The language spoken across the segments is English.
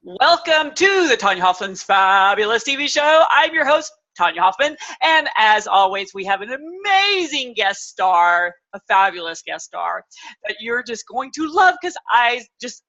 Welcome to the Tonya Hoffman's Fabulous TV Show. I'm your host, Tonya Hoffman, and as always, we have an amazing guest star, a fabulous guest star that you're just going to love because I just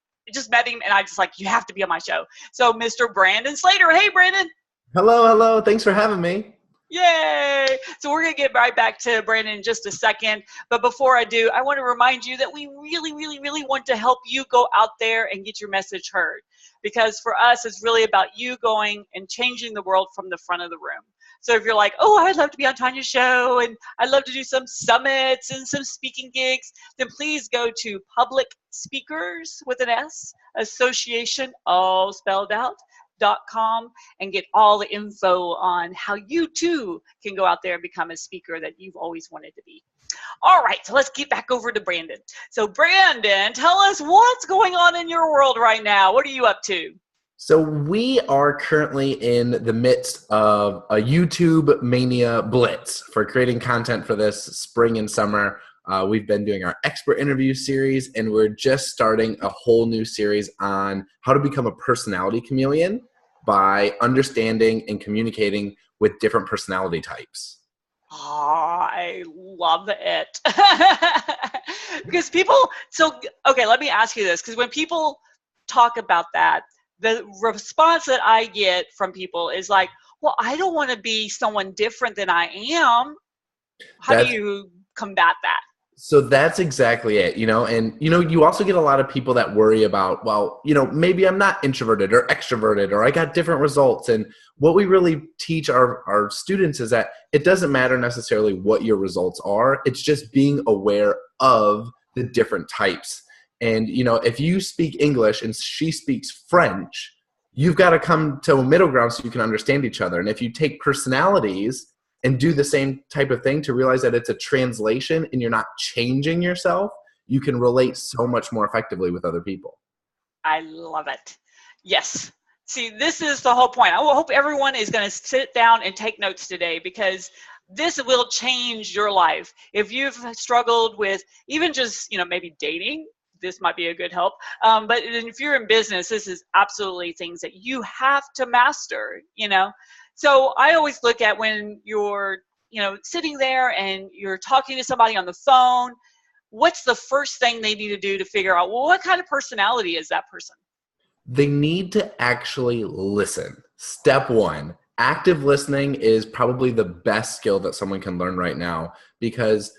met him and I just like, you have to be on my show. So, Mr. Brandon Slater. Hey, Brandon. Hello. Thanks for having me. Yay! So we're going to get right back to Brandon in just a second. But before I do, I want to remind you that we really want to help you go out there and get your message heard. Because for us, it's really about you going and changing the world from the front of the room. So if you're like, oh, I'd love to be on Tonya's show, and I'd love to do some summits and some speaking gigs, then please go to Public Speakers with an S, Association, all spelled out, .com and get all the info on how you too can go out there and become a speaker that you've always wanted to be. All right, so let's get back over to Brandon. So Brandon, tell us what's going on in your world right now. What are you up to? So we are currently in the midst of a YouTube mania blitz for creating content for this spring and summer. We've been doing our expert interview series, and we're just starting a whole new series on how to become a personality chameleon by understanding and communicating with different personality types. Oh, I love it. Because okay, let me ask you this, because when people talk about that, the response that I get from people is like, well, I don't want to be someone different than I am. How do you combat that? So that's exactly it, and, you also get a lot of people that worry about, well, maybe I'm not introverted or extroverted, or I got different results. And what we really teach our students is that it doesn't matter necessarily what your results are. It's just being aware of the different types. And, if you speak English and she speaks French, you've got to come to a middle ground so you can understand each other. And if you take personalities and do the same type of thing to realize that it's a translation and you're not changing yourself, you can relate so much more effectively with other people. I love it. Yes. See, this is the whole point. I hope everyone is going to sit down and take notes today, because this will change your life. If you've struggled with even just, maybe dating, this might be a good help. But if you're in business, this is absolutely things that you have to master, So I always look at when you're, sitting there and you're talking to somebody on the phone, what's the first thing they need to do to figure out, well, what kind of personality is that person? They need to actually listen. Step one, active listening is probably the best skill that someone can learn right now, because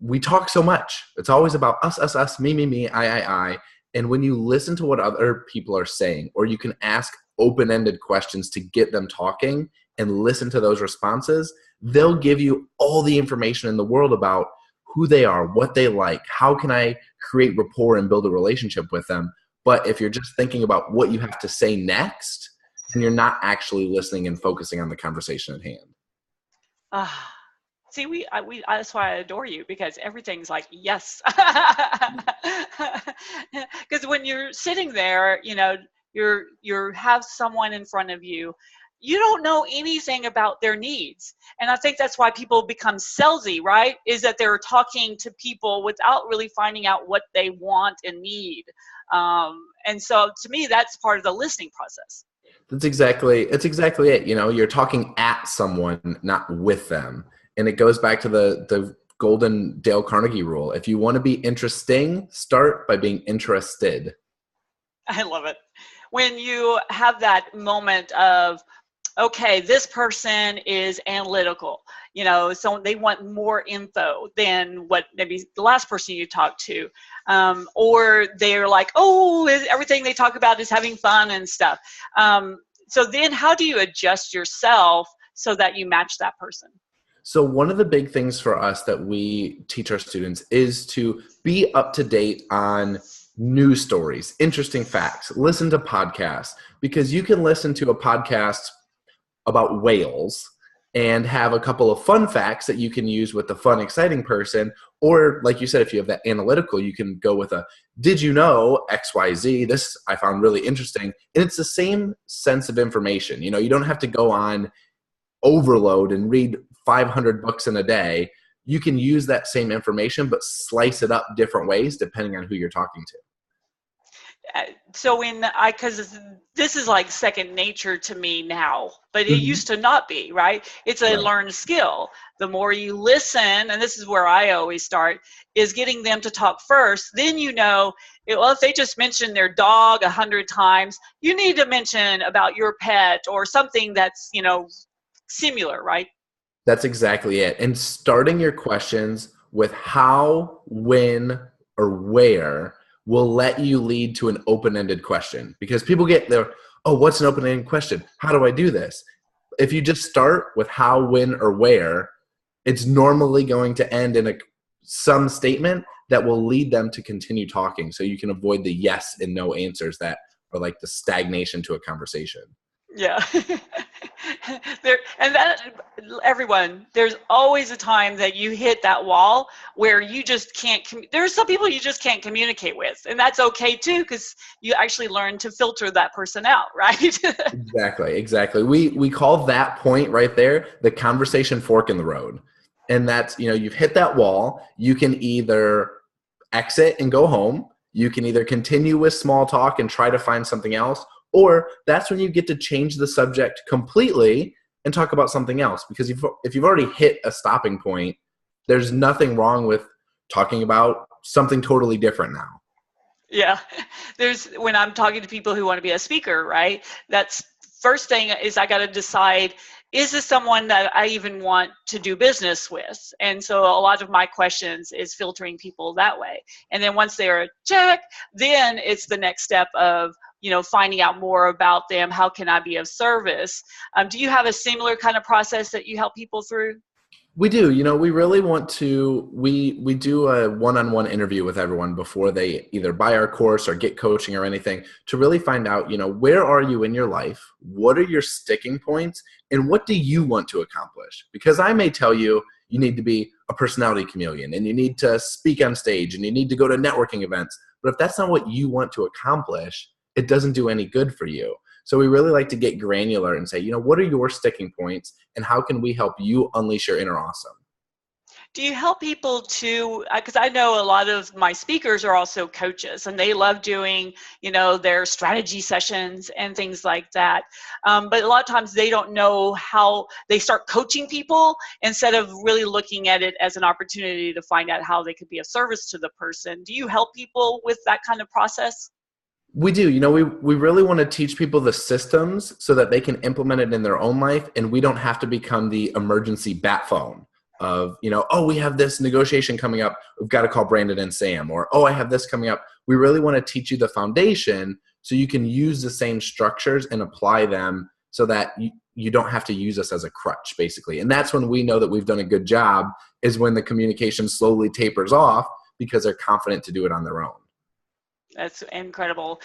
we talk so much. It's always about us, me, I. And when you listen to what other people are saying, or you can ask open-ended questions to get them talking and listen to those responses, they'll give you all the information in the world about who they are, what they like, how can I create rapport and build a relationship with them. But if you're just thinking about what you have to say next, then you're not actually listening and focusing on the conversation at hand. See, that's why I adore you, because everything's like, yes. Because when you're sitting there, you have someone in front of you, you don't know anything about their needs. And I think that's why people become salesy, right? Is that they're talking to people without really finding out what they want and need. And so to me, that's part of the listening process. It's exactly it. You're talking at someone, not with them. And it goes back to the golden Dale Carnegie rule. If you want to be interesting, start by being interested. I love it. When you have that moment of, okay, this person is analytical, so they want more info than what maybe the last person you talked to, or they're like, oh, everything they talk about is having fun and stuff. So then how do you adjust yourself so that you match that person? So one of the big things for us that we teach our students is to be up to date on news stories, interesting facts, listen to podcasts, because you can listen to a podcast about whales and have a couple of fun facts that you can use with the fun, exciting person. Or like you said, if you have that analytical, you can go with a, did you know XYZ? This I found really interesting. And it's the same sense of information. You don't have to go on overload and read 500 books in a day. You can use that same information, but slice it up different ways depending on who you're talking to. So because this is like second nature to me now, but it Mhm. used to not be, right? It's a Right. learned skill. The more you listen, and this is where I always start, is getting them to talk first. Then well, if they just mention their dog 100 times, you need to mention about your pet or something that's, similar, right? That's exactly it. And starting your questions with how, when, or where will let you lead to an open-ended question. Because people get there, oh, what's an open-ended question? How do I do this? If you just start with how, when, or where, it's normally going to end in some statement that will lead them to continue talking. So you can avoid the yes and no answers that are like the stagnation to a conversation. Yeah. And that, everyone, there's always a time that you hit that wall where you just can't, there's some people you just can't communicate with. And that's okay too, because you actually learn to filter that person out, right? Exactly. We call that point right there the conversation fork in the road. And that's, you've hit that wall. You can either exit and go home. You can either continue with small talk and try to find something else, or that's when you get to change the subject completely and talk about something else. Because if you've already hit a stopping point, there's nothing wrong with talking about something totally different now. Yeah. When I'm talking to people who want to be a speaker, right? That's first thing is I got to decide, is this someone that I even want to do business with? And so a lot of my questions is filtering people that way. And then once they're a check, then it's the next step of, finding out more about them. How can I be of service? Do you have a similar kind of process that you help people through? We do. We really want to, we do a one-on-one interview with everyone before they either buy our course or get coaching or anything to really find out, where are you in your life? What are your sticking points? And what do you want to accomplish? Because I may tell you, you need to be a personality chameleon and you need to speak on stage and you need to go to networking events. But if that's not what you want to accomplish, it doesn't do any good for you. So we really like to get granular and say, what are your sticking points and how can we help you unleash your inner awesome? Do you help people to, because I know a lot of my speakers are also coaches and they love doing, their strategy sessions and things like that. But a lot of times they don't know how they start coaching people instead of really looking at it as an opportunity to find out how they could be of service to the person. Do you help people with that kind of process? We do. We really want to teach people the systems so that they can implement it in their own life and we don't have to become the emergency bat phone of, oh, we have this negotiation coming up. We've got to call Brandon and Sam. Or, oh, I have this coming up. We really want to teach you the foundation so you can use the same structures and apply them so that you don't have to use us as a crutch, basically. And that's when we know that we've done a good job, is when the communication slowly tapers off because they're confident to do it on their own. That's incredible.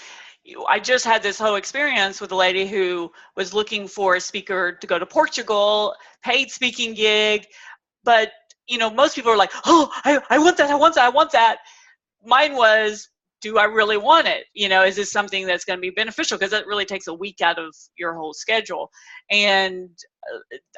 I just had this whole experience with a lady who was looking for a speaker to go to Portugal, paid speaking gig, but most people are like, oh, I want that, I want that, I want that. Mine was, do I really want it? Is this something that's going to be beneficial? Because that really takes a week out of your whole schedule. And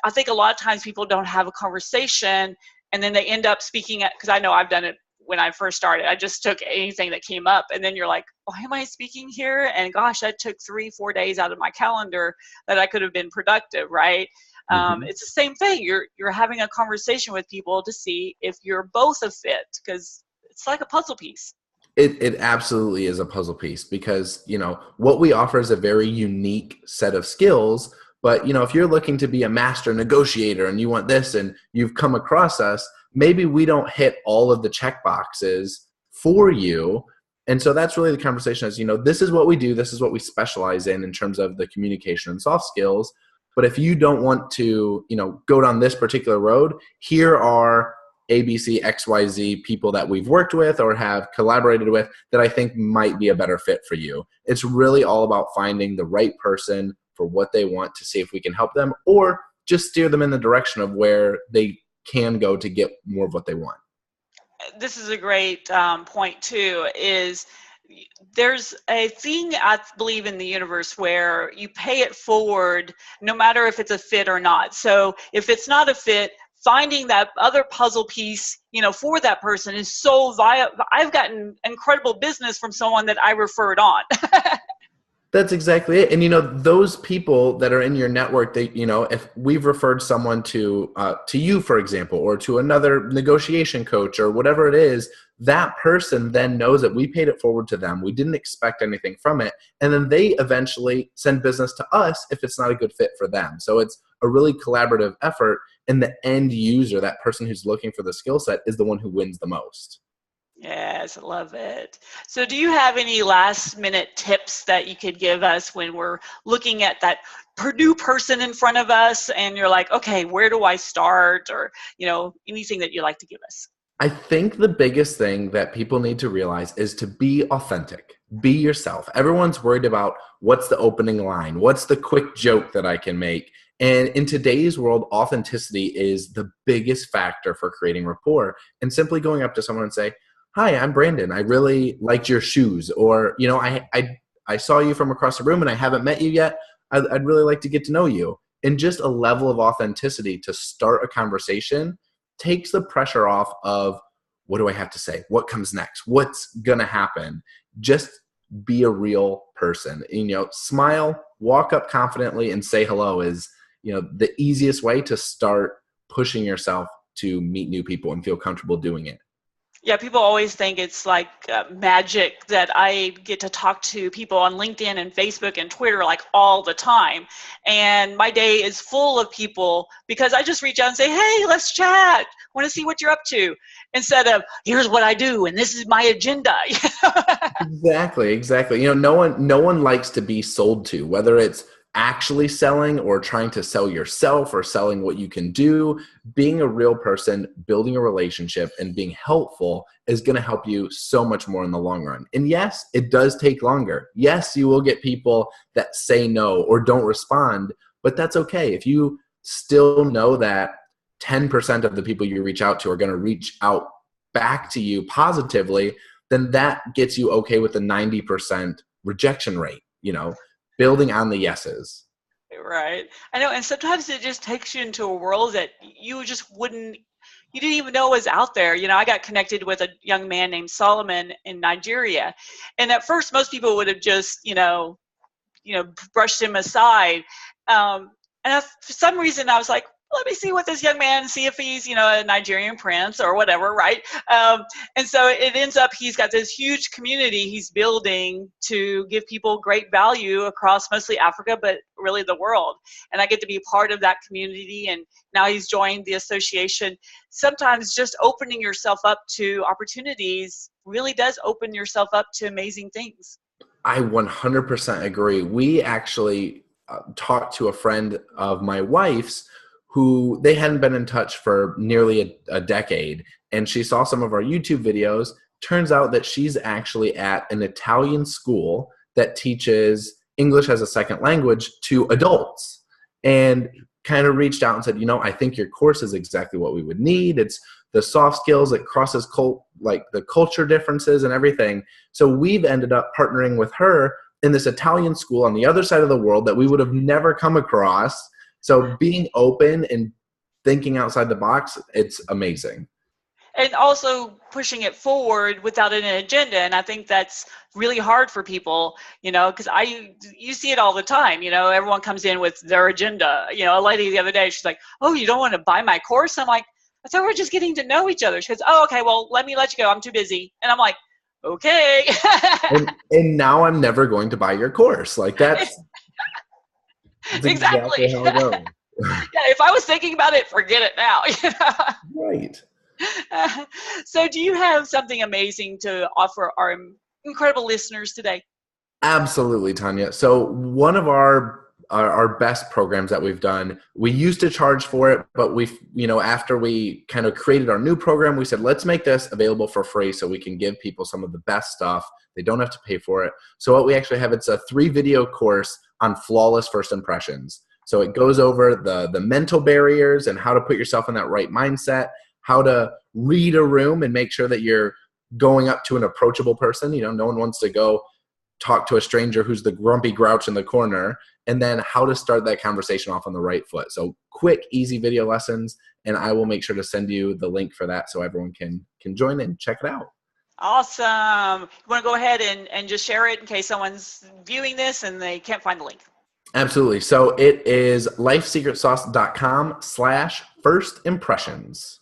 I think a lot of times people don't have a conversation and then they end up speaking at, because I know I've done it when I first started. I just took anything that came up and then you're like, why am I speaking here? And gosh, that took 3-4 days out of my calendar that I could have been productive, right? Mm-hmm. It's the same thing. You're having a conversation with people to see if you're both a fit, because it's like a puzzle piece. It absolutely is a puzzle piece because, what we offer is a very unique set of skills. But, if you're looking to be a master negotiator and you want this and you've come across us, maybe we don't hit all of the check boxes for you. And so that's really the conversation is, this is what we do. This is what we specialize in terms of the communication and soft skills. But if you don't want to, go down this particular road, here are ABC, XYZ people that we've worked with or have collaborated with that I think might be a better fit for you. It's really all about finding the right person for what they want to see if we can help them or just steer them in the direction of where they can go to get more of what they want. This is a great point too, is there's a thing I believe in the universe where you pay it forward no matter if it's a fit or not. So if it's not a fit, finding that other puzzle piece, for that person is so vital. I've gotten incredible business from someone that I referred on. That's exactly it. And, those people that are in your network, they, if we've referred someone to you, for example, or to another negotiation coach or whatever it is, that person then knows that we paid it forward to them. We didn't expect anything from it. And then they eventually send business to us if it's not a good fit for them. So it's a really collaborative effort. And the end user, that person who's looking for the skill set, is the one who wins the most. Yes, I love it. So do you have any last minute tips that you could give us when we're looking at that new person in front of us and you're like, okay, where do I start? Or, anything that you'd like to give us? I think the biggest thing that people need to realize is to be authentic. Be yourself. Everyone's worried about what's the opening line, what's the quick joke that I can make. And in today's world, authenticity is the biggest factor for creating rapport. And simply going up to someone and say, hi, I'm Brandon. I really liked your shoes. Or, I saw you from across the room and I haven't met you yet. I'd really like to get to know you. And just a level of authenticity to start a conversation takes the pressure off of, what do I have to say? What comes next? What's going to happen? Just be a real person. Smile, walk up confidently and say hello is, the easiest way to start pushing yourself to meet new people and feel comfortable doing it. Yeah, people always think it's like magic that I get to talk to people on LinkedIn and Facebook and Twitter like all the time. And my day is full of people because I just reach out and say, hey, let's chat. Want to see what you're up to? Instead of, here's what I do and this is my agenda. Exactly. No one likes to be sold to, whether it's actually selling or trying to sell yourself or selling what you can do. Being a real person, building a relationship, and being helpful is going to help you so much more in the long run. And yes, it does take longer. Yes, you will get people that say no or don't respond, but that's okay. If you still know that 10% of the people you reach out to are going to reach out back to you positively, then that gets you okay with the 90% rejection rate, building on the yeses. Right. I know. And sometimes it just takes you into a world that you didn't even know was out there. I got connected with a young man named Solomon in Nigeria. And at first, most people would have just, brushed him aside. And for some reason, I was like, let me see what this young man, see if he's, a Nigerian prince or whatever, right? And so it ends up he's got this huge community he's building to give people great value across mostly Africa, but really the world. And I get to be part of that community. And now he's joined the association. Sometimes just opening yourself up to opportunities really does open yourself up to amazing things. I 100% agree. We actually talked to a friend of my wife's who they hadn't been in touch for nearly a decade. And she saw some of our YouTube videos. Turns out that she's actually at an Italian school that teaches English as a second language to adults, and kind of reached out and said, I think your course is exactly what we would need. It's the soft skills, it crosses the culture differences and everything. So we've ended up partnering with her in this Italian school on the other side of the world that we would have never come across. So being open and thinking outside the box, it's amazing. And also pushing it forward without an agenda. And I think that's really hard for people, because you see it all the time. Everyone comes in with their agenda. A lady the other day, she's like, oh, you don't want to buy my course? I'm like, I thought we're just getting to know each other. She goes, oh, okay, well, let me let you go. I'm too busy. And I'm like, okay. and now I'm never going to buy your course. Like that's exactly how it goes. Yeah, if I was thinking about it, forget it now. Right. So do you have something amazing to offer our incredible listeners today? Absolutely, Tonya. So one of our best programs that we've done, we used to charge for it, but after we kind of created our new program, we said, let's make this available for free so we can give people some of the best stuff. They don't have to pay for it. So what we actually have, it's a 3-video course on flawless first impressions. So it goes over the mental barriers and how to put yourself in that right mindset, how to read a room and make sure that you're going up to an approachable person. No one wants to go talk to a stranger who's the grumpy grouch in the corner, and then how to start that conversation off on the right foot. So quick, easy video lessons, and I will make sure to send you the link for that so everyone can join in. Check it out. Awesome. You want to go ahead and just share it in case someone's viewing this and they can't find the link? Absolutely. So it is lifesecretsauce.com/firstimpressions.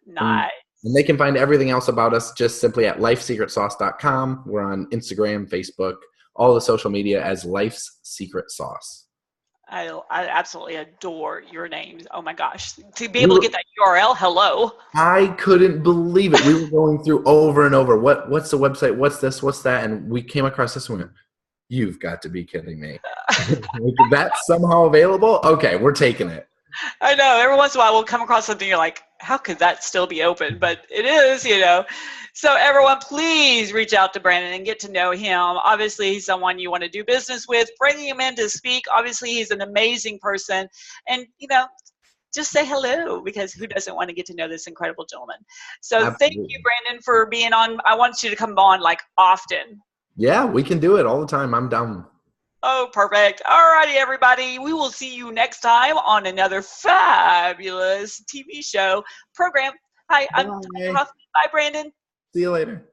Nice. And they can find everything else about us just simply at lifesecretsauce.com. We're on Instagram, Facebook, all the social media as Life's Secret Sauce. I absolutely adore your names. Oh my gosh. To be able to get that URL, hello. I couldn't believe it. We were going through over and over. What's the website? What's this? What's that? And we came across this one. You've got to be kidding me. That's somehow available? Okay, we're taking it. I know. Every once in a while we'll come across something you're like, how could that still be open? But it is, So everyone, please reach out to Brandon and get to know him. Obviously, he's someone you want to do business with. Bringing him in to speak. Obviously, he's an amazing person. And, just say hello, because who doesn't want to get to know this incredible gentleman? So Absolutely. Thank you, Brandon, for being on. I want you to come on often. Yeah, we can do it all the time. I'm down. Oh, perfect. All righty, everybody. We will see you next time on another fabulous TV show program. Hi, I'm Tonya Hofmann. Bye, Brandon. See you later.